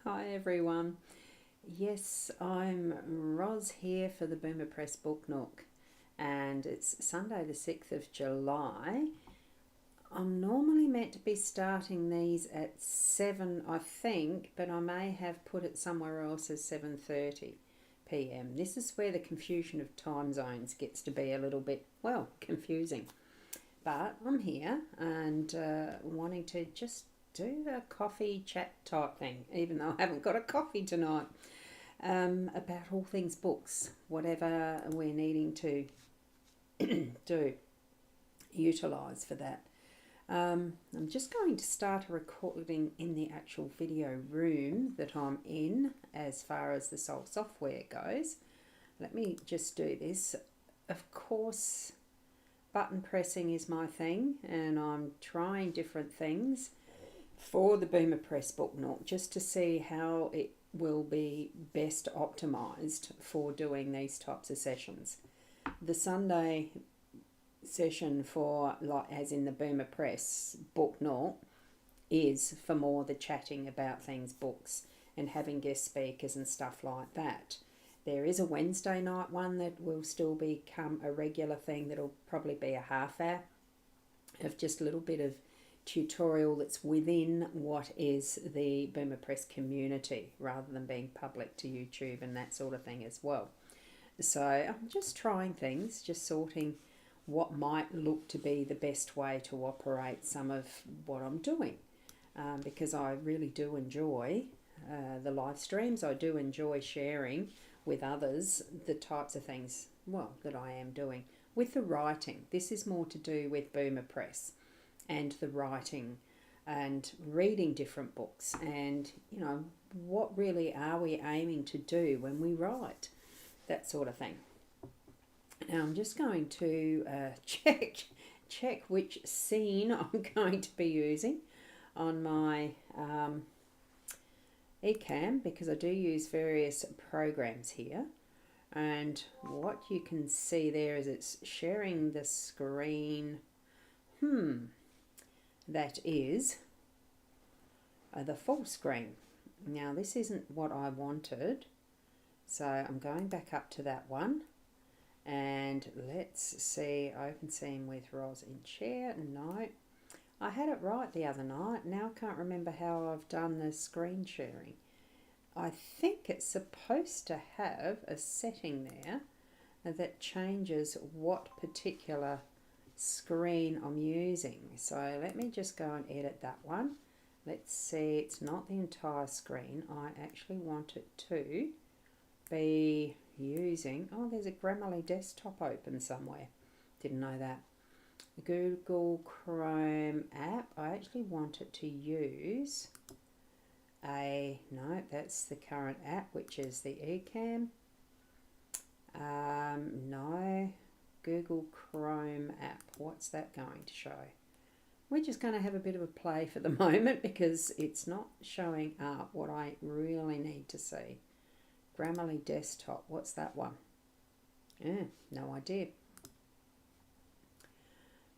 Hi everyone. Yes, I'm Ros here for the Boomer Press Book Nook, and it's Sunday the 6th of July. I'm normally meant to be starting these at 7, I think, but I may have put it somewhere else as 7:30 p.m. This is where the confusion of time zones gets to be a little bit, well, confusing. But I'm here and wanting to just do a coffee chat type thing, even though I haven't got a coffee tonight, about all things books, whatever we're needing to do, utilise for that. I'm just going to start a recording in the actual video room that I'm in as far as the Soul software goes. Let me just do this. Of course, button pressing is my thing, and I'm trying different things for the Boomer Press Book Nook just to see how it will be best optimized for doing these types of sessions. The Sunday session for, like, as in the Boomer Press Book Nook, is for more the chatting about things, books, and having guest speakers and stuff like that. There is a Wednesday night one that will still become a regular thing that'll probably be a half hour of just a little bit of tutorial that's within what is the Boomer Press community rather than being public to YouTube and that sort of thing as well. So I'm just trying things, just sorting what might look to be the best way to operate some of what I'm doing, because I really do enjoy the live streams. I do enjoy sharing with others the types of things, well, that I am doing. With the writing, this is more to do with Boomer Press and the writing and reading different books, and what really are we aiming to do when we write, that sort of thing. Now I'm just going to check which scene I'm going to be using on my eCam, because I do use various programs here, and what you can see there is it's sharing the screen. That is the full screen. Now this isn't what I wanted, so I'm going back up to that one, and let's see, open scene with Ros in chair. No, I had it right the other night. Now I can't remember how I've done the screen sharing. I think it's supposed to have a setting there that changes what particular screen I'm using. So let me just go and edit that one. Let's see, it's not the entire screen. I actually want it to be using, oh, there's a Grammarly desktop open somewhere. Didn't know that. The Google Chrome app, I actually want it to use no, that's the current app, which is the eCam. No, Google Chrome app, what's that going to show? We're just going to have a bit of a play for the moment because it's not showing up what I really need to see. Grammarly desktop, what's that one? No idea.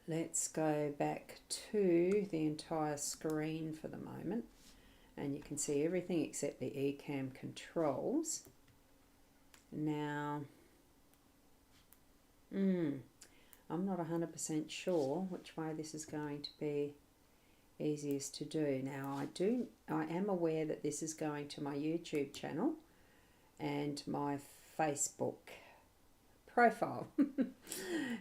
Let's go back to the entire screen for the moment, and you can see everything except the eCam controls. Now, I'm not 100% sure which way this is going to be easiest to do. Now I am aware that this is going to my YouTube channel and my Facebook profile.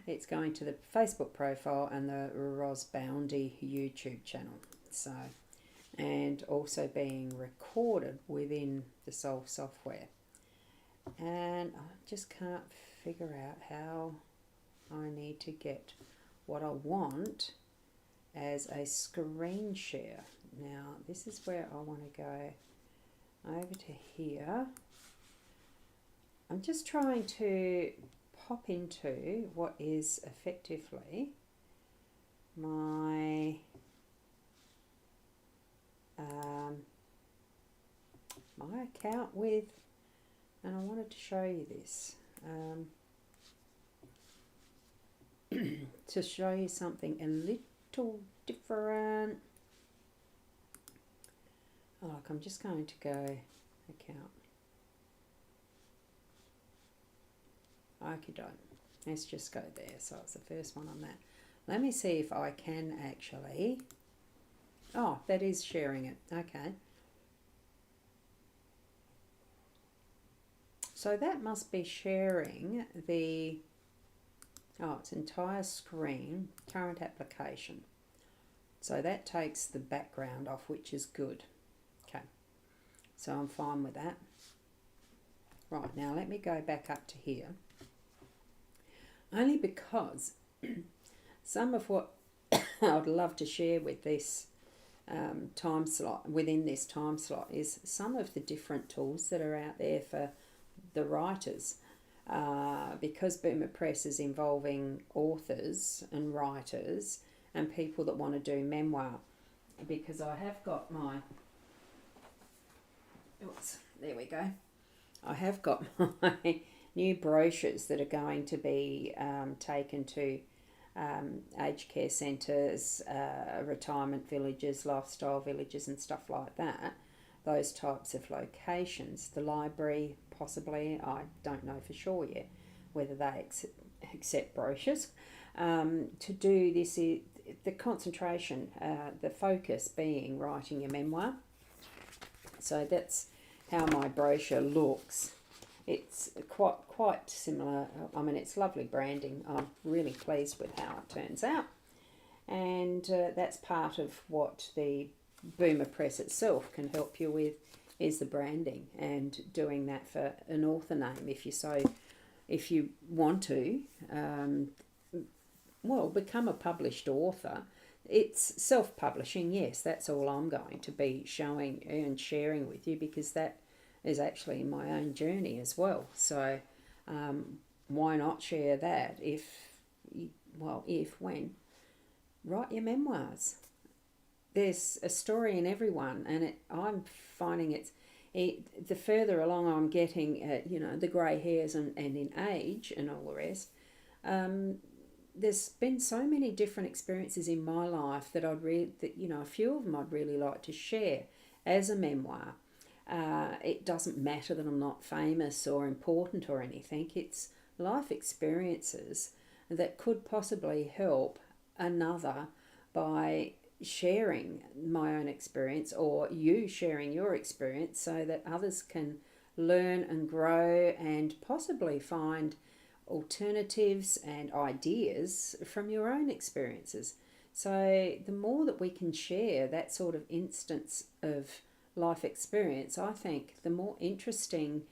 It's going to the Facebook profile and the Ros Boundy YouTube channel. So, and also being recorded within the Soul software. And I just can't figure out how I need to get what I want as a screen share. Now this is where I want to go over to here. I'm just trying to pop into what is effectively my my account with, and I wanted to show you this. To show you something a little different. Oh, look, I'm just going to go account. Okie doke. Let's just go there. So it's the first one on that. Let me see if I can actually... Oh, that is sharing it. Okay. So that must be sharing the... Oh, it's entire screen, current application. So that takes the background off, which is good. Okay. So I'm fine with that. Right, now let me go back up to here. Only because some of what I'd love to share with this time slot, within this time slot, is some of the different tools that are out there for the writers. Because Boomer Press is involving authors and writers and people that want to do memoir. Because I have got my... Oops, there we go. I have got my new brochures that are going to be taken to aged care centres, retirement villages, lifestyle villages and stuff like that. Those types of locations. The library, possibly, I don't know for sure yet whether they accept brochures. To do this, the concentration, the focus being writing your memoir. So that's how my brochure looks. It's quite similar. I mean, it's lovely branding. I'm really pleased with how it turns out. And that's part of what the Boomer Press itself can help you with, is the branding and doing that for an author name if you want to become a published author. It's self-publishing, yes, that's all I'm going to be showing and sharing with you, because that is actually my own journey as well. So why not share that when write your memoirs. There's a story in everyone, and I'm finding the further along I'm getting, the grey hairs and in age and all the rest, there's been so many different experiences in my life that a few of them I'd really like to share as a memoir. It doesn't matter that I'm not famous or important or anything. It's life experiences that could possibly help another by sharing my own experience, or you sharing your experience, so that others can learn and grow and possibly find alternatives and ideas from your own experiences. So the more that we can share that sort of instance of life experience, I think the more interesting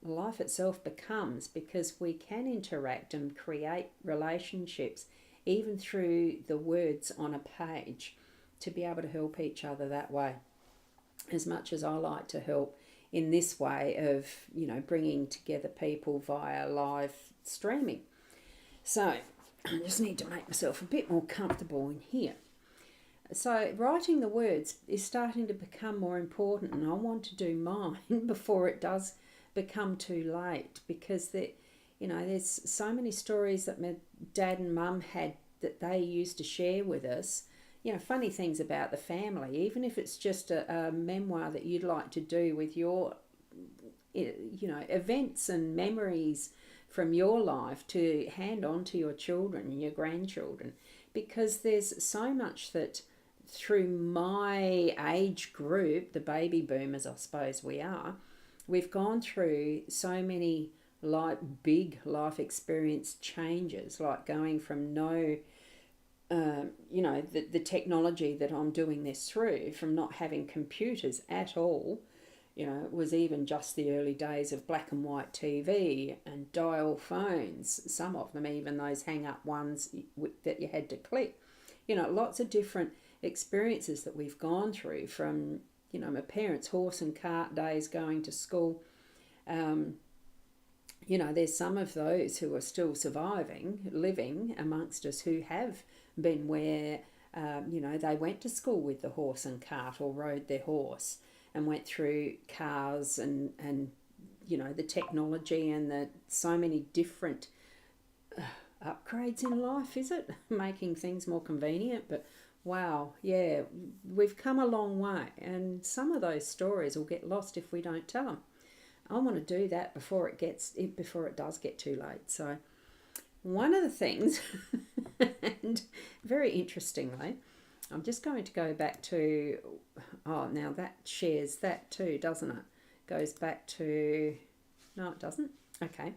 life itself becomes, because we can interact and create relationships even through the words on a page, to be able to help each other that way, as much as I like to help in this way of bringing together people via live streaming. So I just need to make myself a bit more comfortable in here. So writing the words is starting to become more important, and I want to do mine before it does become too late, because there's so many stories that my dad and mum had that they used to share with us. Funny things about the family, even if it's just a memoir that you'd like to do with your events and memories from your life to hand on to your children and your grandchildren, because there's so much that through my age group, the baby boomers I suppose we've gone through so many big life experience changes, like going from the technology that I'm doing this through, from not having computers at all. It was even just the early days of black and white TV and dial phones, some of them even those hang-up ones that you had to click. Lots of different experiences that we've gone through, from, my parents' horse and cart days going to school. There's some of those who are still living amongst us, who have been where, they went to school with the horse and cart, or rode their horse and went through cars and the technology and the so many different upgrades in life, is it? Making things more convenient, but Wow, yeah, we've come a long way, and some of those stories will get lost if we don't tell them. I want to do that before it does get too late. So one of the things, and very interestingly, I'm just going to go back to, oh, now that shares that too, doesn't it? Goes back to, no, it doesn't. Okay,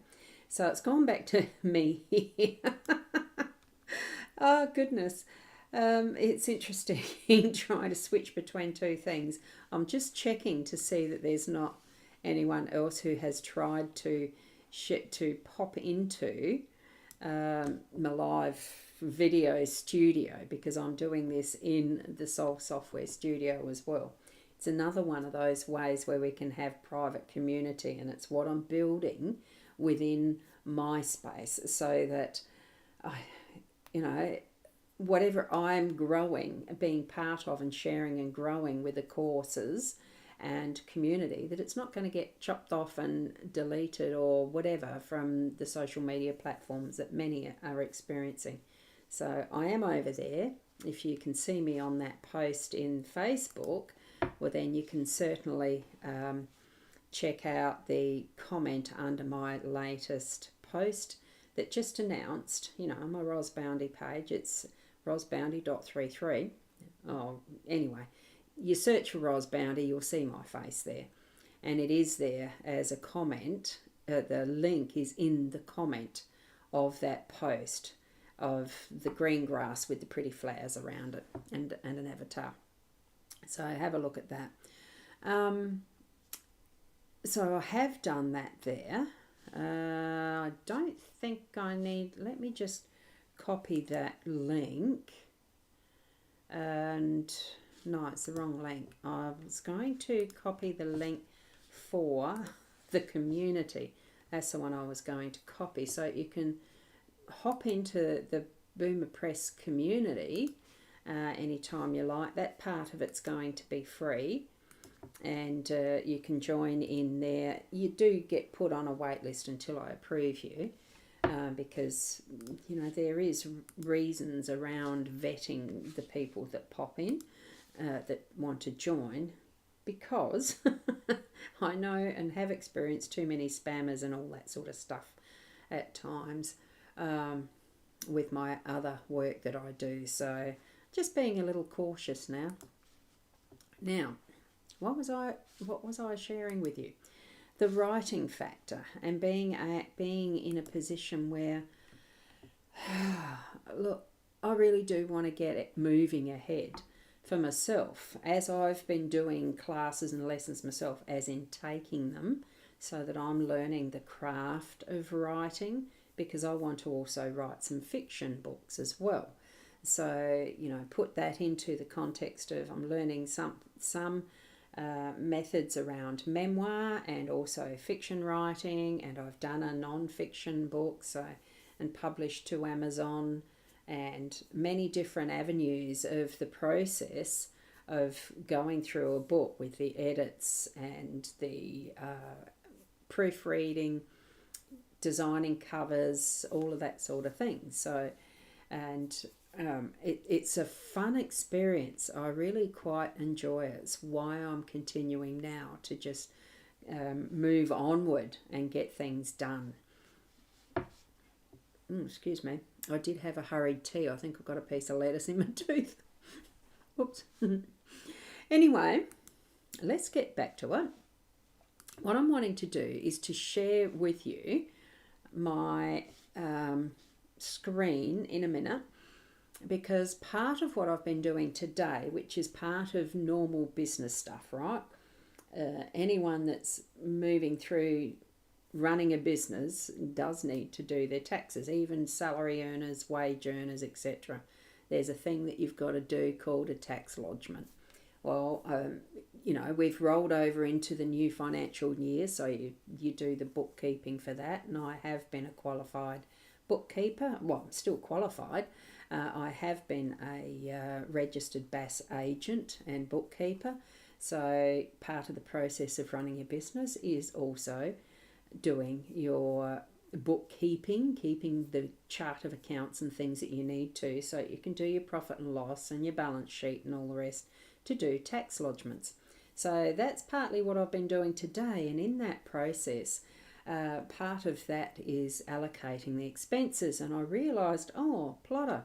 so it's gone back to me here. Oh, goodness. It's interesting trying to switch between two things. I'm just checking to see that there's not anyone else who has tried to pop into my live video studio, because I'm doing this in the Soul Software studio as well. It's another one of those ways where we can have private community, and it's what I'm building within my space, so that I, you know, whatever I'm growing, being part of and sharing and growing with the courses and community, that it's not going to get chopped off and deleted or whatever from the social media platforms that many are experiencing. So I am over there. If you can see me on that post in Facebook, well, then you can certainly check out the comment under my latest post that just announced, on my Ros Boundy page. It's rosboundy.33. Oh, anyway, you search for Ros Boundy, you'll see my face there. And it is there as a comment. The link is in the comment of that post of the green grass with the pretty flowers around it, and an avatar. So have a look at that. So I have done that there. I don't think I need, let me just copy that link. And no, it's the wrong link. I was going to copy the link for the community. That's the one I was going to copy. So you can hop into the Boomer Press community anytime you like. That part of it's going to be free, and you can join in there. You do get put on a wait list until I approve you, because there is reasons around vetting the people that pop in that want to join, because I know and have experienced too many spammers and all that sort of stuff at times with my other work that I do. So just being a little cautious now. Now, what was I sharing with you? The writing factor, and being in a position where, look, I really do want to get it moving ahead for myself, as I've been doing classes and lessons myself, as in taking them, so that I'm learning the craft of writing, because I want to also write some fiction books as well. So, put that into the context of I'm learning some methods around memoir and also fiction writing, and I've done a non-fiction book and published to Amazon, and many different avenues of the process of going through a book with the edits and the proofreading, designing covers, all of that sort of thing. So, and it's a fun experience. I really quite enjoy it. It's why I'm continuing now to just move onward and get things done. Excuse me. I did have a hurried tea. I think I've got a piece of lettuce in my tooth. Whoops. Anyway, let's get back to it. What I'm wanting to do is to share with you my screen in a minute, because part of what I've been doing today, which is part of normal business stuff, right? Anyone that's moving through running a business does need to do their taxes, even salary earners, wage earners, etc. There's a thing that you've got to do called a tax lodgement. Well, we've rolled over into the new financial year, so you do the bookkeeping for that, and I have been a qualified bookkeeper. Well, I'm still qualified. I have been a registered BAS agent and bookkeeper, so part of the process of running a business is also doing your bookkeeping, keeping the chart of accounts and things that you need to, so you can do your profit and loss and your balance sheet and all the rest to do tax lodgements. So that's partly what I've been doing today, and in that process, part of that is allocating the expenses. And I realised, oh, Plotter,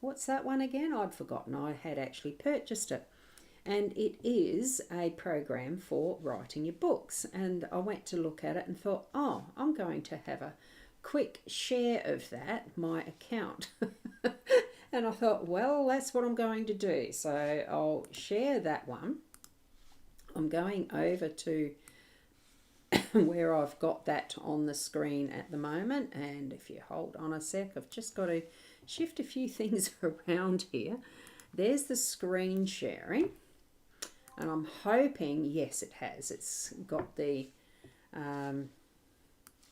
what's that one again? I'd forgotten I had actually purchased it. And it is a program for writing your books. And I went to look at it and thought, oh, I'm going to have a quick share of that, my account. And I thought, well, that's what I'm going to do. So I'll share that one. I'm going over to where I've got that on the screen at the moment. And if you hold on a sec, I've just got to shift a few things around here. There's the screen sharing. And I'm hoping, yes, it has. It's got the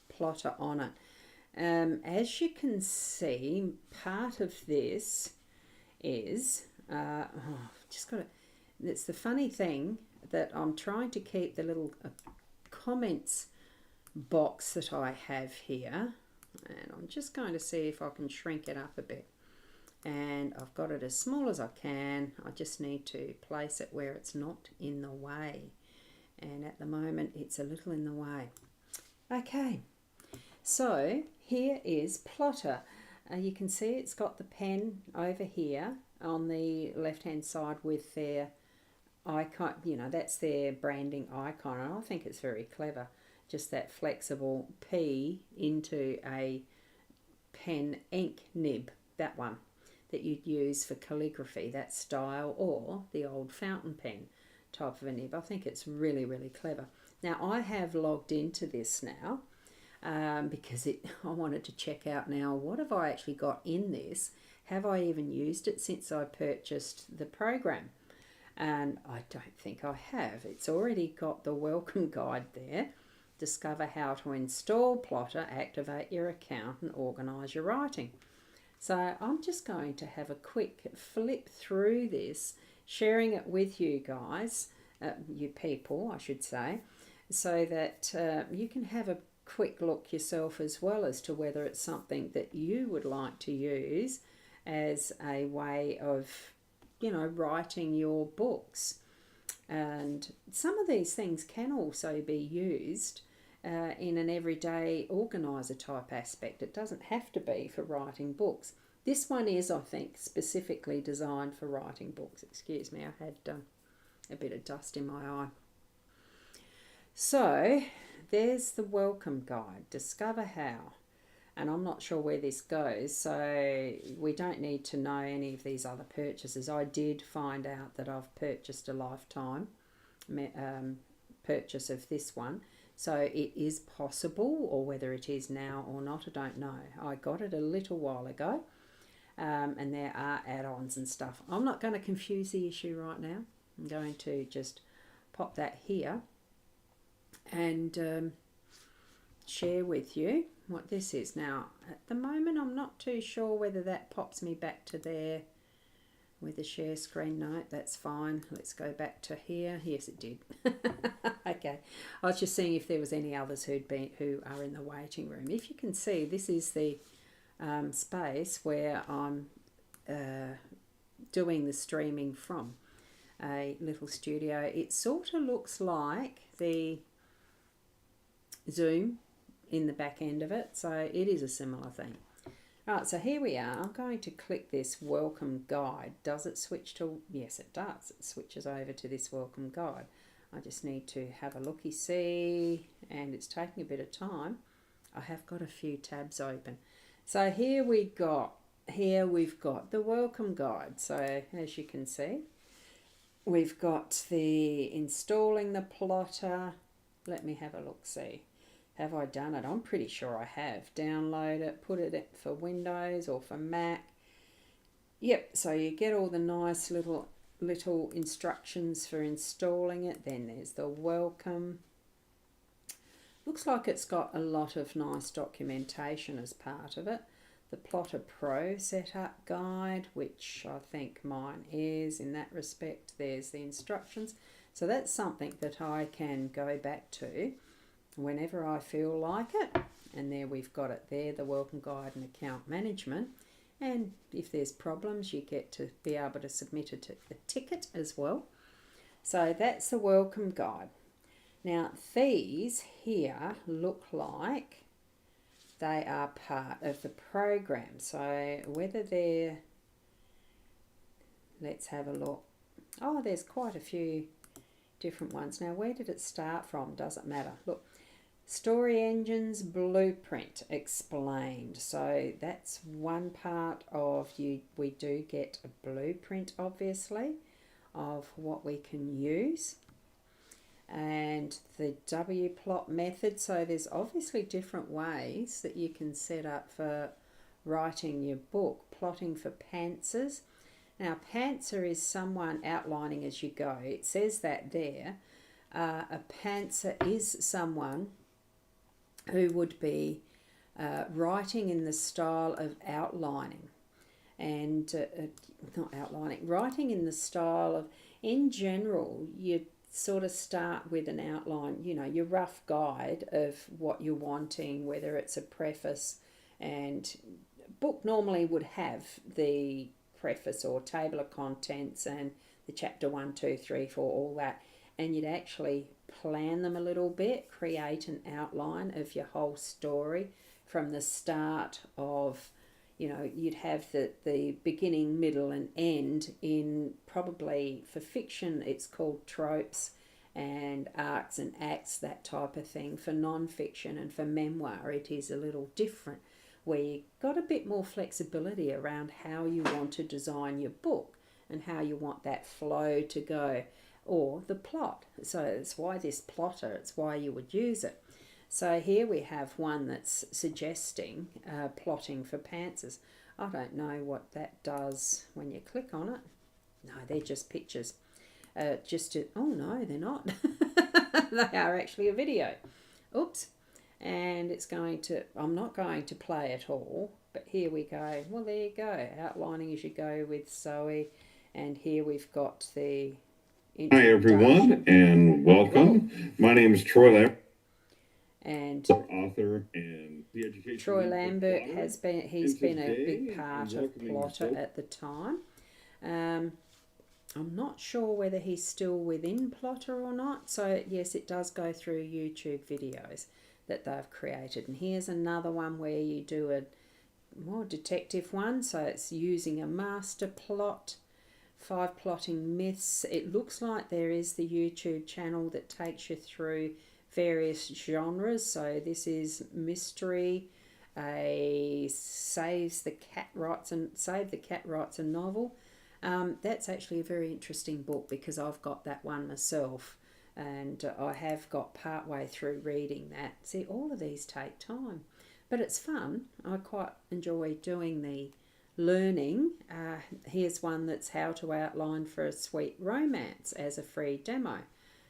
plotter on it. As you can see, part of this is, just got to, it's the funny thing that I'm trying to keep the little comments box that I have here. And I'm just going to see if I can shrink it up a bit. And I've got it as small as I can. I just need to place it where it's not in the way. And at the moment, it's a little in the way. Okay, so here is Plotter. You can see it's got the pen over here on the left-hand side with their icon. You know, that's their branding icon. And I think it's very clever. Just that flexible P into a pen ink nib, that one that you'd use for calligraphy, that style, or the old fountain pen type of a nib. I think it's really, really clever. Now, I have logged into this now because I wanted to check out now, what have I actually got in this? Have I even used it since I purchased the program? And I don't think I have. It's already got the welcome guide there. Discover how to install Plotter, activate your account, and organise your writing. So I'm just going to have a quick flip through this, sharing it with you guys, you people, I should say, so that you can have a quick look yourself as well as to whether it's something that you would like to use as a way of, you know, writing your books. And some of these things can also be used in an everyday organiser type aspect. It doesn't have to be for writing books. This one is, I think, specifically designed for writing books. Excuse me, I had a bit of dust in my eye. So there's the welcome guide. Discover how. And I'm not sure where this goes, so we don't need to know any of these other purchases. I did find out that I've purchased a lifetime purchase of this one. So it is possible, or whether it is now or not, I don't know. I got it a little while ago, and there are add-ons and stuff. I'm not going to confuse the issue right now. I'm going to just pop that here and share with you what this is. Now, at the moment, I'm not too sure whether that pops me back to there with the share screen. No, that's fine. Let's go back to here. Yes, it did. Okay, I was just seeing if there was any others who are in the waiting room. If you can see, this is the space where I'm doing the streaming from, a little studio. It sort of looks like the Zoom in the back end of it, so it is a similar thing. Alright, so here we are. I'm going to click this welcome guide. Does it switch to? Yes, it does. It switches over to this welcome guide. I just need to have a looky-see, and it's taking a bit of time. I have got a few tabs open. So here we've got the welcome guide. So as you can see, we've got the installing the plotter. Let me have a look-see. Have I done it? I'm pretty sure I have. Download it, put it for Windows or for Mac. Yep, so you get all the nice little instructions for installing it. Then there's the welcome. Looks like it's got a lot of nice documentation as part of it. The Plotter Pro setup guide, which I think mine is in that respect. There's the instructions. So that's something that I can go back to whenever I feel like it. And there we've got it there, the welcome guide and account management. And if there's problems, you get to be able to submit a ticket as well. So that's the welcome guide. Now these here look like they are part of the program. So whether they're, let's have a look. Oh, there's quite a few different ones. Now where did it start from? Doesn't matter. Look, Story Engines Blueprint Explained. So that's one part of you. We do get a blueprint, obviously, of what we can use. And the W plot method. So there's obviously different ways that you can set up for writing your book. Plotting for pantsers. Now, pantser is someone outlining as you go. It says that there. A pantser is someone who would be writing in the style of outlining. And not outlining, writing in the style of, in general, you sort of start with an outline, you know, your rough guide of what you're wanting, whether it's a preface, and book normally would have the preface or table of contents and the chapter 1, 2, 3, 4, all that, and you'd actually plan them a little bit, create an outline of your whole story from the start of, you know, you'd have the beginning, middle and end in, probably for fiction it's called tropes and arcs and acts, that type of thing. For non-fiction and for memoir it is a little different, where you've got a bit more flexibility around how you want to design your book and how you want that flow to go, or the plot. So it's why this plotter, it's why you would use it. So here we have one that's suggesting plotting for pantsers. I don't know what that does when you click on it. No, they're just pictures. Oh no, they're not. They are actually a video. Oops. And it's going to, I'm not going to play it all, but here we go. Well, there you go. Outlining as you go with Zoe. And here we've got the Hi everyone, and welcome. Cool. My name is Troy Lambert, and author and the education. Troy Lambert has been, he's been a big part of Plotter at the time. I'm not sure whether he's still within Plotter or not. So yes, it does go through YouTube videos that they've created. And here's another one where you do a more detective one. So it's using a master plot. 5 plotting myths. It looks like there is the YouTube channel that takes you through various genres. So this is mystery, Save the Cat Writes a Novel. That's actually a very interesting book because I've got that one myself, and I have got part way through reading that. See, all of these take time, but it's fun. I quite enjoy doing the learning. Here's one that's how to outline for a sweet romance as a free demo.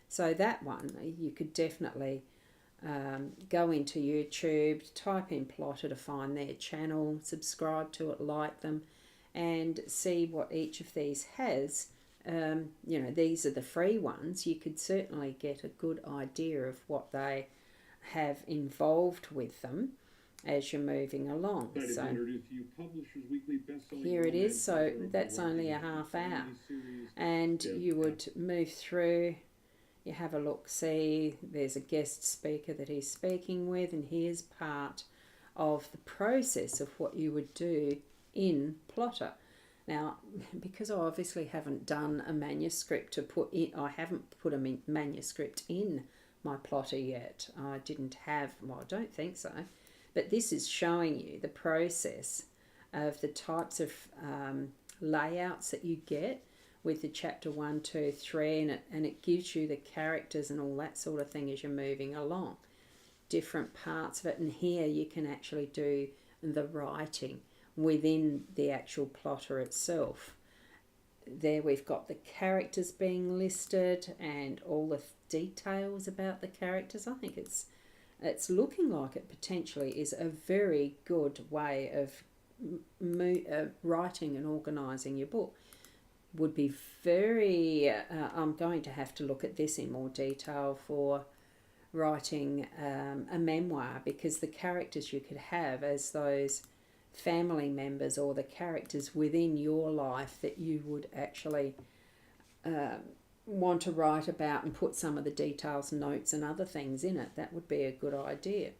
So that one you could definitely go into YouTube, type in Plotter to find their channel, subscribe to it, like them, and see what each of these has. You know, these are the free ones. You could certainly get a good idea of what they have involved with them as you're moving along. So here it is. So that's only a half hour, and you would move through, you have a look, see there's a guest speaker that he's speaking with, and here's part of the process of what you would do in Plotter. Now, because I obviously haven't done a manuscript to put in, I haven't put a manuscript in my Plotter yet. I didn't have, well, I don't think so. But this is showing you the process of the types of layouts that you get with the chapter 1, 2, 3, and it gives you the characters and all that sort of thing as you're moving along. Different parts of it, and here you can actually do the writing within the actual Plotter itself. There we've got the characters being listed and all the details about the characters. I think it's looking like it potentially is a very good way of writing and organising your book. Would be very, I'm going to have to look at this in more detail for writing a memoir, because the characters you could have as those family members or the characters within your life that you would actually want to write about and put some of the details, notes and other things in it. That would be a good idea.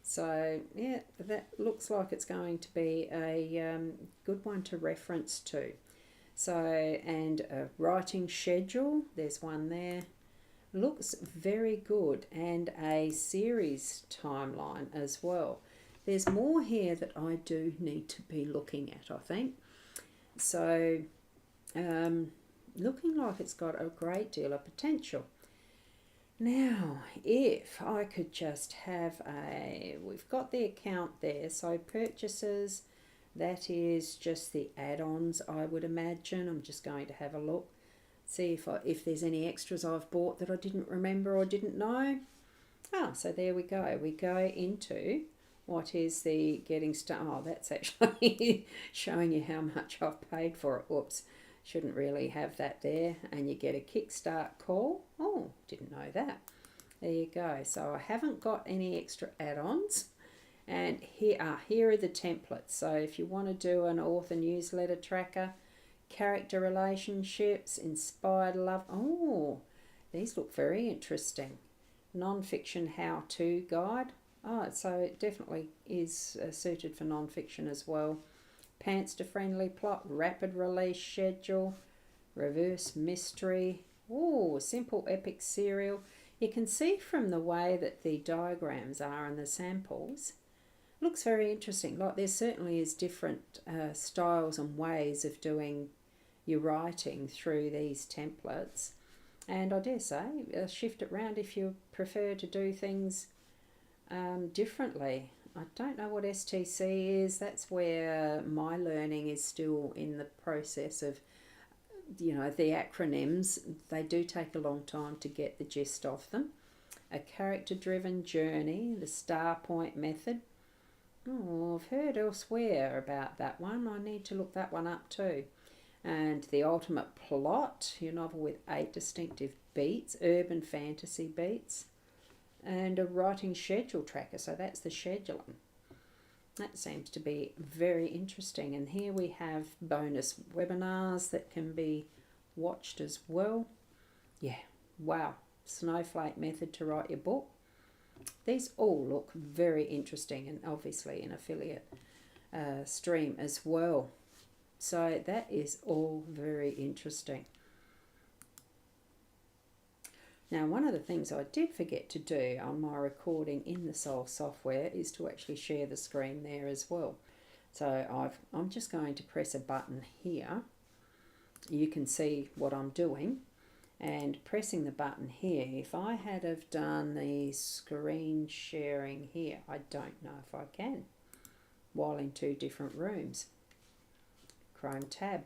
So yeah, that looks like it's going to be a good one to reference to. So, and a writing schedule, there's one there. Looks very good, and a series timeline as well. There's more here that I do need to be looking at, I think. So, looking like it's got a great deal of potential. Now, if I could just have we've got the account there, so purchases, that is just the add-ons, I would imagine. I'm just going to have a look, see if there's any extras I've bought that I didn't remember or didn't know. So there we go. We go into what is the getting started. Oh, that's actually showing you how much I've paid for it. Whoops, shouldn't really have that there. And you get a kickstart call. Oh, didn't know that. There you go. So I haven't got any extra add-ons. And here are the templates. So if you want to do an author newsletter tracker, character relationships, inspired love. Oh, these look very interesting. Non-fiction how-to guide. Oh, so it definitely is suited for non-fiction as well. Pants to friendly plot, rapid release schedule, reverse mystery. Oh, simple epic serial. You can see from the way that the diagrams are and the samples, looks very interesting. Like there certainly is different styles and ways of doing your writing through these templates. And I dare say, shift it round if you prefer to do things differently. I don't know what STC is. That's where my learning is still in the process of, the acronyms. They do take a long time to get the gist of them. A character-driven journey, the star point method. Oh, I've heard elsewhere about that one. I need to look that one up too. And the ultimate plot, your novel with 8 distinctive beats, urban fantasy beats, and a writing schedule tracker. So that's the scheduling. That seems to be very interesting. And here we have bonus webinars that can be watched as well. Yeah, wow. Snowflake method to write your book. These all look very interesting, and obviously an affiliate stream as well. So that is all very interesting. Now, one of the things I did forget to do on my recording in the Soul software is to actually share the screen there as well. So I'm just going to press a button here. You can see what I'm doing. And pressing the button here, if I had have done the screen sharing here, I don't know if I can, while in 2 different rooms. Chrome tab.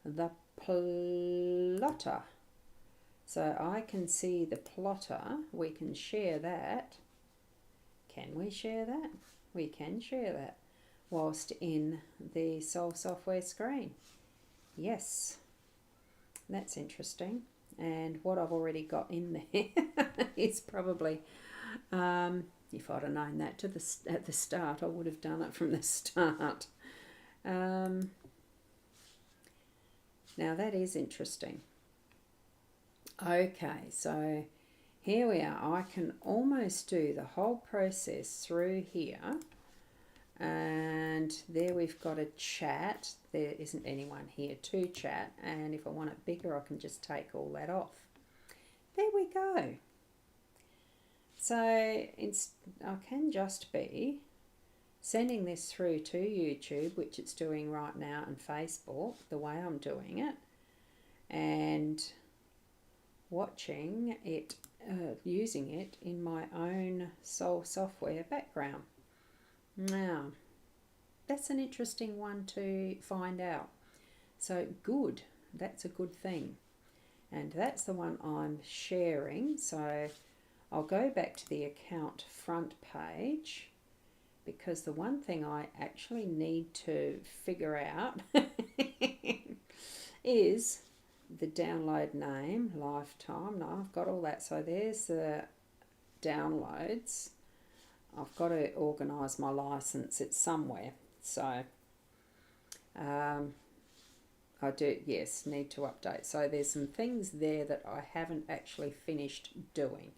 The plotter. So I can see the plotter. We can share that. Can we share that? We can share that whilst in the Soul software screen. Yes. That's interesting. And what I've already got in there is probably, if I'd have known that at the start, I would have done it from the start. Now that is interesting. Okay, so here we are. I can almost do the whole process through here. And there we've got a chat. There isn't anyone here to chat, and if I want it bigger I can just take all that off. There we go. So I can just be sending this through to YouTube, which it's doing right now, and Facebook, the way I'm doing it, and watching it, using it in my own Soul software background. Now, that's an interesting one to find out. So good, that's a good thing. And that's the one I'm sharing. So I'll go back to the account front page, because the one thing I actually need to figure out is the download name, lifetime. No, I've got all that. So there's the downloads. I've got to organise my license. It's somewhere. So I do, yes, need to update. So there's some things there that I haven't actually finished doing.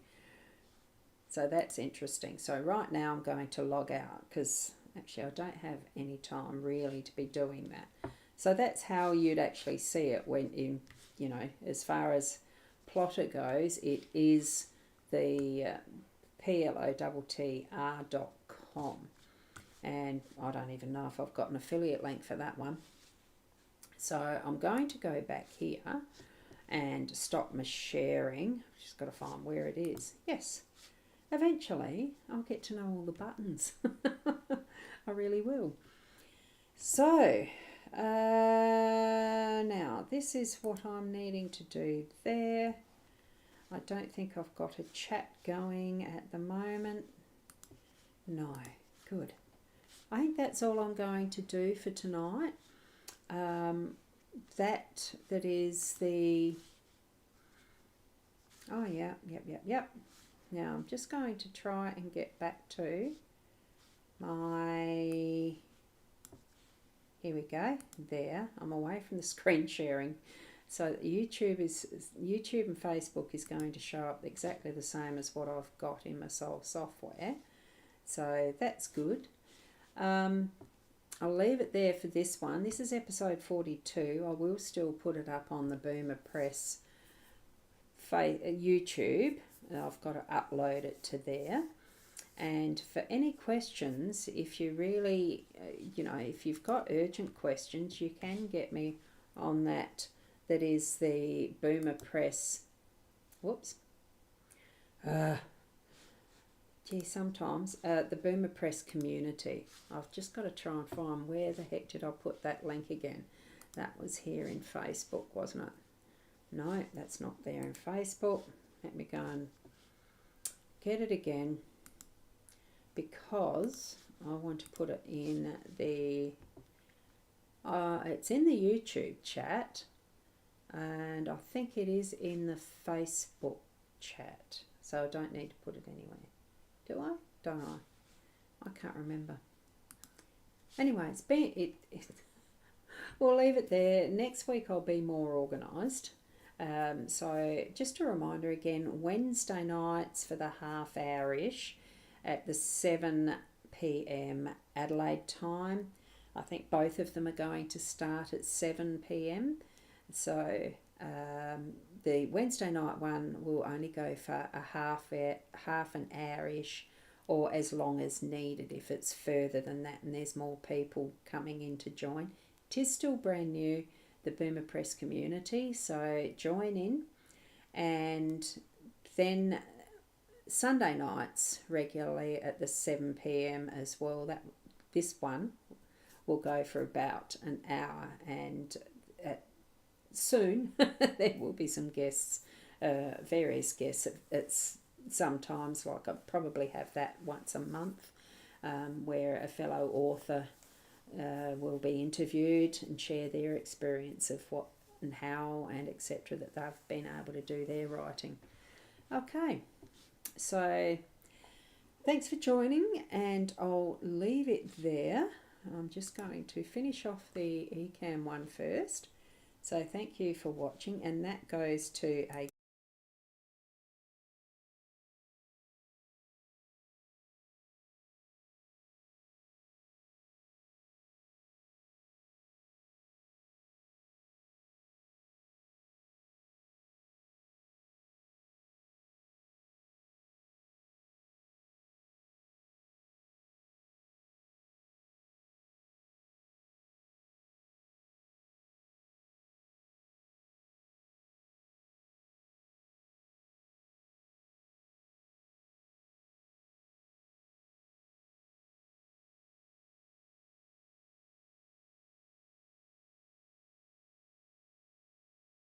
So that's interesting. So right now I'm going to log out because actually I don't have any time really to be doing that. So that's how you'd actually see it when you know, as far as Plotter goes, it is the plottr.com. And I don't even know if I've got an affiliate link for that one. So I'm going to go back here and stop my sharing. Just got to find where it is. Yes. Eventually, I'll get to know all the buttons. I really will. So, now this is what I'm needing to do there. I don't think I've got a chat going at the moment. No, good. I think that's all I'm going to do for tonight. That is the... Oh, yeah, yep. Now, I'm just going to try and get back to my... Here we go. There. I'm away from the screen sharing. So YouTube and Facebook is going to show up exactly the same as what I've got in my Soul software. So that's good. I'll leave it there for this one. This is episode 42. I will still put it up on the Boomer Press YouTube. I've got to upload it to there. And for any questions, if you really, if you've got urgent questions, you can get me on that. That is the Boomer Press. Whoops. Sometimes the Boomer Press community. I've just got to try and find where the heck did I put that link again. That was here in Facebook, wasn't it? No, that's not there in Facebook. Let me go and get it again because I want to put it in the... it's in the YouTube chat and I think it is in the Facebook chat. So I don't need to put it anywhere. Do I? Don't I? I can't remember. Anyway, we'll leave it there. Next week I'll be more organised. So just a reminder again, Wednesday nights for the half hour-ish at the 7 p.m. Adelaide time. I think both of them are going to start at 7 p.m. So the Wednesday night one will only go for a half an hour-ish or as long as needed if it's further than that and there's more people coming in to join. It is still brand new, the Boomer Press community, so join in. And then Sunday nights regularly at the 7 p.m. as well. This one will go for about an hour, and soon there will be some guests, various guests. It's sometimes like I probably have that once a month, where a fellow author will be interviewed and share their experience of what and how and etc. that they've been able to do their writing. Okay, so thanks for joining, and I'll leave it there. I'm just going to finish off the eCam one first. So thank you for watching, and that goes to a